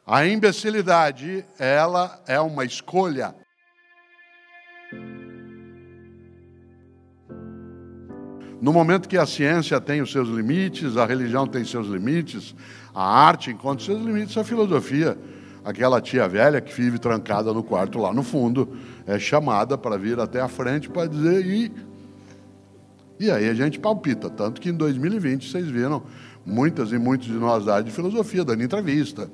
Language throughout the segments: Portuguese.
A imbecilidade, ela é uma escolha. No momento que a ciência tem os seus limites, a religião tem seus limites, a arte encontra seus limites, a filosofia, aquela tia velha que vive trancada no quarto lá no fundo, é chamada para vir até a frente para dizer e aí a gente palpita. Tanto que em 2020 vocês viram muitas e muitos de nós da área de filosofia dando entrevista,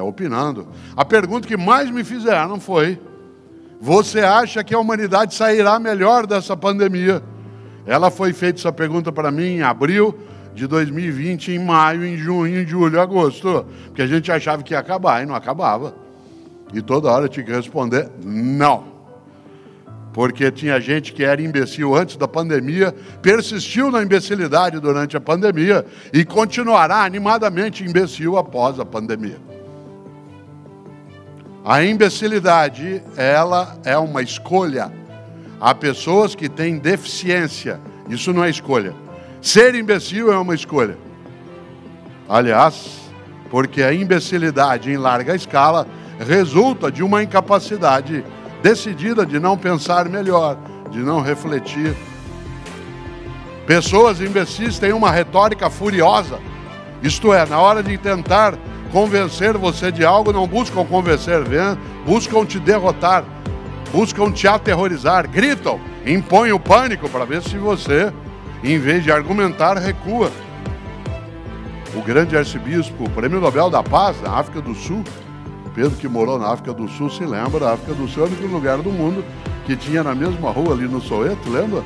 opinando. A pergunta que mais me fizeram foi: você acha que a humanidade sairá melhor dessa pandemia? Ela foi feita essa pergunta para mim em abril de 2020, em maio, em junho, em julho, agosto. Porque a gente achava que ia acabar e não acabava. E toda hora eu tinha que responder não. Porque tinha gente que era imbecil antes da pandemia, persistiu na imbecilidade durante a pandemia e continuará animadamente imbecil após a pandemia. A imbecilidade, ela é uma escolha. Há pessoas que têm deficiência. Isso não é escolha. Ser imbecil é uma escolha. Aliás, porque a imbecilidade em larga escala resulta de uma incapacidade decidida de não pensar melhor, de não refletir. Pessoas imbecis têm uma retórica furiosa. Isto é, na hora de tentar convencer você de algo, não buscam convencer, buscam te derrotar. Buscam te aterrorizar, gritam, impõem o pânico para ver se você, em vez de argumentar, recua. O grande arcebispo, o Prêmio Nobel da Paz, na África do Sul, Pedro, que morou na África do Sul, se lembra, a África do Sul é o único lugar do mundo que tinha na mesma rua ali no Soweto, lembra?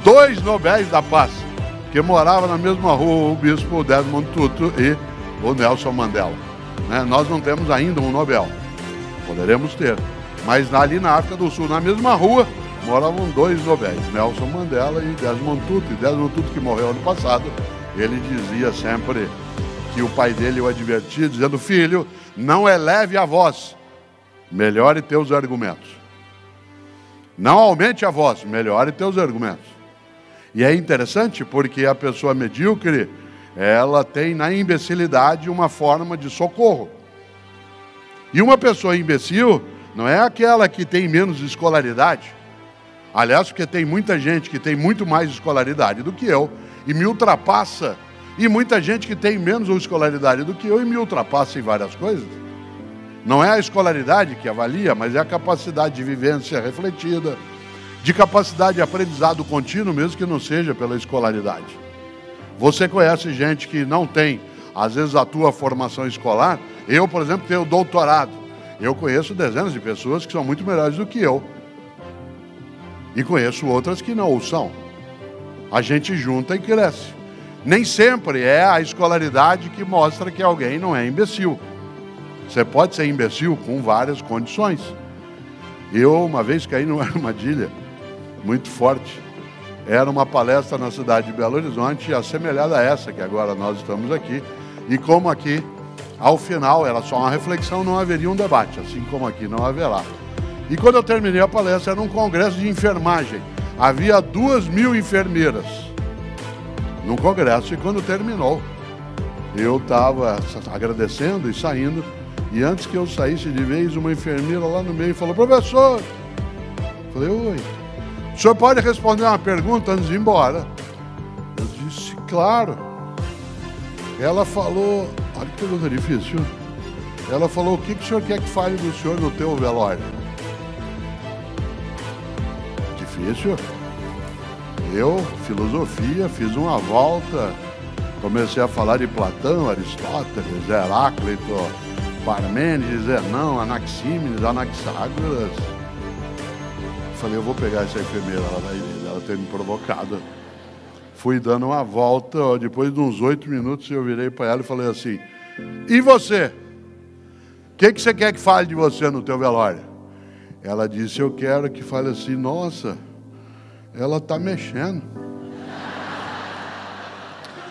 2 Nobéis da Paz, que moravam na mesma rua, o bispo Desmond Tutu e o Nelson Mandela. Nós não temos ainda um Nobel, poderemos ter. Mas ali na África do Sul, na mesma rua, moravam 2 Nobéis, Nelson Mandela e Desmond Tutu. E Desmond Tutu, que morreu ano passado, ele dizia sempre que o pai dele o advertia, dizendo: filho, não eleve a voz, melhore teus argumentos. Não aumente a voz, melhore teus argumentos. E é interessante porque a pessoa medíocre, ela tem na imbecilidade uma forma de socorro. E uma pessoa imbecil não é aquela que tem menos escolaridade. Aliás, porque tem muita gente que tem muito mais escolaridade do que eu e me ultrapassa. E muita gente que tem menos escolaridade do que eu e me ultrapassa em várias coisas. Não é a escolaridade que avalia, mas é a capacidade de vivência refletida, de capacidade de aprendizado contínuo, mesmo que não seja pela escolaridade. Você conhece gente que não tem, às vezes, a tua formação escolar. Eu, por exemplo, tenho doutorado. Eu conheço dezenas de pessoas que são muito melhores do que eu. E conheço outras que não o são. A gente junta e cresce. Nem sempre é a escolaridade que mostra que alguém não é imbecil. Você pode ser imbecil com várias condições. Eu, uma vez, caí numa armadilha muito forte. Era uma palestra na cidade de Belo Horizonte, assemelhada a essa que agora nós estamos aqui. E como aqui, ao final, era só uma reflexão, não haveria um debate, assim como aqui não haverá. E quando eu terminei a palestra, era um congresso de enfermagem. Havia 2.000 enfermeiras no congresso, e quando terminou, eu estava agradecendo e saindo, e antes que eu saísse de vez, uma enfermeira lá no meio falou: professor, eu falei: oi, o senhor pode responder uma pergunta antes de ir embora? Eu disse: claro. Ela falou: olha que pergunta difícil. Ela falou: o que o senhor quer que fale do senhor no teu velório? Difícil. Eu, filosofia, fiz uma volta, comecei a falar de Platão, Aristóteles, Heráclito, Parmênides, Zenão, Anaxímenes, Anaxágoras. Falei: eu vou pegar essa enfermeira, ela tem me provocado. Fui dando uma volta, depois de uns 8 minutos eu virei para ela e falei assim: e você? O que você quer que fale de você no teu velório? Ela disse: eu quero que fale assim: nossa, ela está mexendo.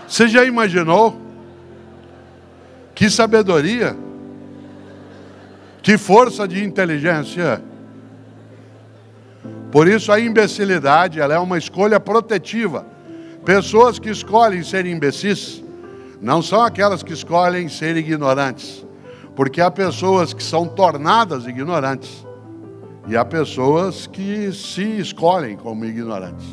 Você já imaginou? Que sabedoria? Que força de inteligência? Por isso a imbecilidade, ela é uma escolha protetiva. Pessoas que escolhem ser imbecis não são aquelas que escolhem ser ignorantes. Porque há pessoas que são tornadas ignorantes e há pessoas que se escolhem como ignorantes,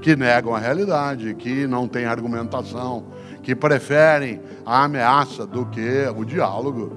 que negam a realidade, que não têm argumentação, que preferem a ameaça do que o diálogo.